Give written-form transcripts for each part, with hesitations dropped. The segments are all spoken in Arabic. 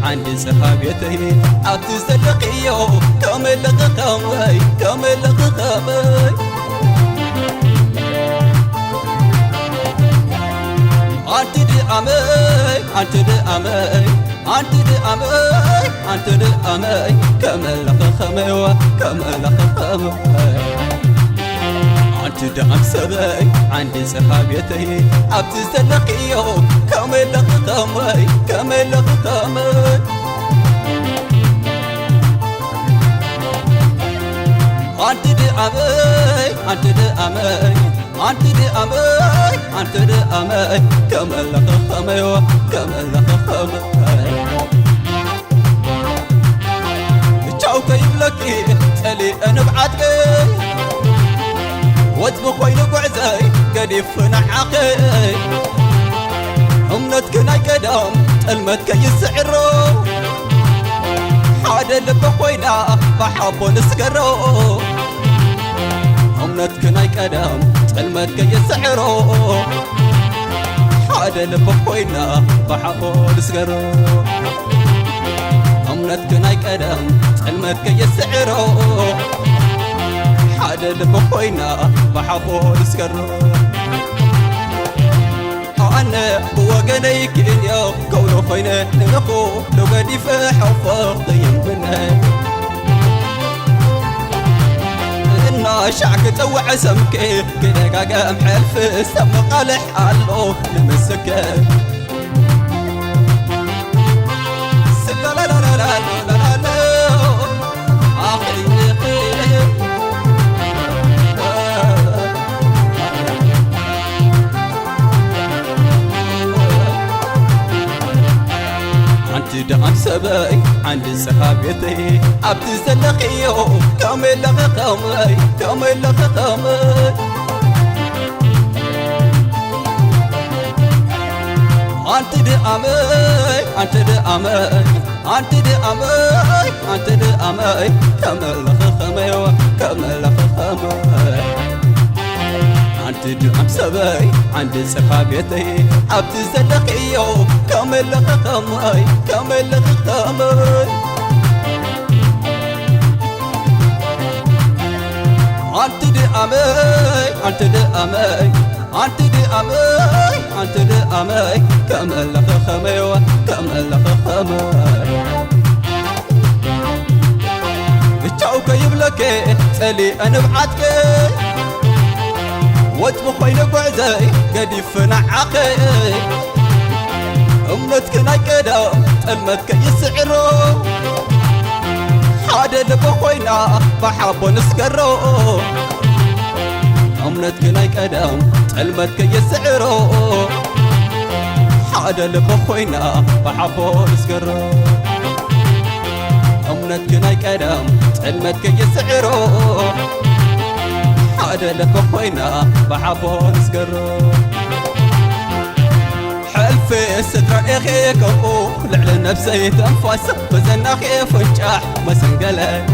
عندي صحابيتي أبتزلقيو كامل قمي كامل قمي أنت دي أمي أنت دي أمي أنت دي أمي أنت دي أمي كامل قمي كامل قمي أنت دعم سبي عندي صحابيتي أبتزلقيو كامل قمي كامل قمي أنت دي أمي أنت دي أمي أنت دي أمي أنت دي أمي كامل قمي كامل قمي تشاوكي بلكي تلي أنا بعدكي واتبخ ويلو قعزي قديف نعاقي أمنتك ناي قدام تلمتك يسعرو حادة لبخ وينا بحابو نسكرو أمنتك ناي قدام تلمتك يسعرو حادة لبخ وينا بحابو نسكرو أمنتك ناي قدام تلمتك يسعرو حدا لبخوينا بحبو نسكرو أنا بوغني كينيا قولو خوينا نمخو لو قدي فحفر ضيم بنا إنا شعك توع سمكي كده قاقا محلف السم قالح حالو لمسكي لا لا لا لا لا لا لا أخي دعم سبي عندي صحابيتي أبتزلقيو كامل قمي كامل قمي أنت دي أمي أنت دي أمي أنت دي أمي أنت دي أمي كامل قمي كامل قمي أنت دعم سبي عندي صحابيتي أبتزلقيو كامل قمي كامل قمي أنت دي أمي أنت دي أمي أنت دي أمي أنت دي أمي كامل قمي كامل قمي الشوكة يبلكي تسألي أنا بعدكي واتبخ ويلو قعزي قديف نعاقي أمنتك ناي قدام تلمتك يسعرو حادا لبخ وينا بحابو نسكرو أمنتك ناي قدام تلمتك يسعرو حادا لبخ وينا بحابو نسكرو أمنتك ناي قدام تلمتك يسعرو حدا لبخوينا بحبو نسكرو حلفي ستر إخي كفو لعل نفسي تنفس بزن أخي فنجاح مسنقلي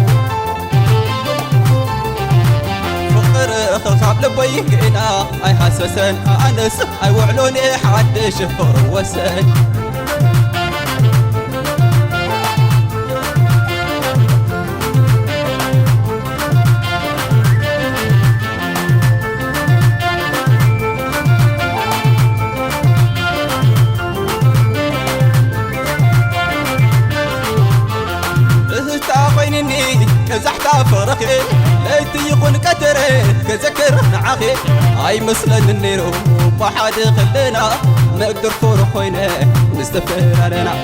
فقر خلصاب لبيكينا أي حسسن أنس أي وعلوني حد شفر وسن كزحتا فرخي ليتي يكون كتري كذكر نعاخي هاي مثلا النيرو بحد خلينا نقدر فرخوينا نستفير علينا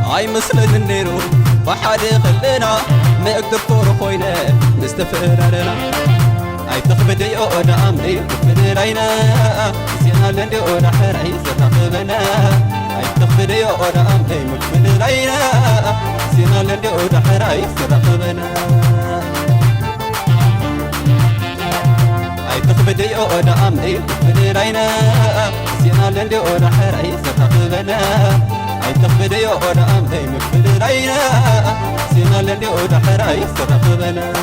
هاي مثلا النيرو بحد خلينا نقدر فرخوينا نستفير علينا هاي تخبدي أونا أمري تخبدي رينا زينا لندي أونا حرعي ستخبنا هاي تخبدي أونا أمري تخبدي رينا زينا لندي أونا حرعي ستخبنا تخبدي أونا أمري تخبدي رينا زينا لندي أونا حرعي ستخبنا هاي تخبدي أونا أمري تخبدي رينا زينا لندي أونا حرعي ستخبنا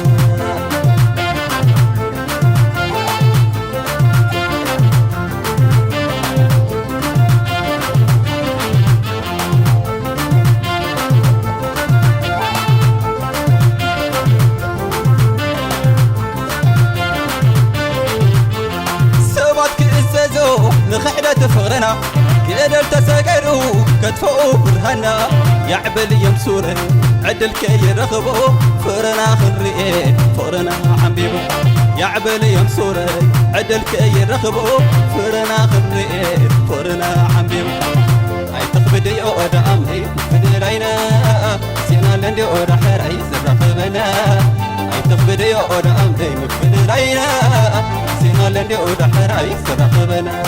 تفغرنا قدر تسقرو كتفو برهنا يعبل يمسوره عدل كي رخبو فرنا خرئي فرنا حبيبو يعبل يمسوره عدل كي رخبو فرنا خرئي فرنا حبيبو هاي تقبدي أودا أمي فدرينا سينا لندي أودا حرعي سرخبنا هاي تقبدي أودا أمي فدرينا سينا لندي أودا حرعي سرخبنا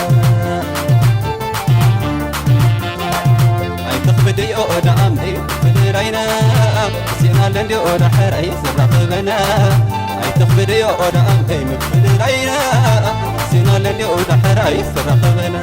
تخبدي أودا أمي فدرينا سينا لندي أودا حرعي سرخبنا هاي تخبدي أودا أمي فدرينا سينا لندي أودا حرعي سرخبنا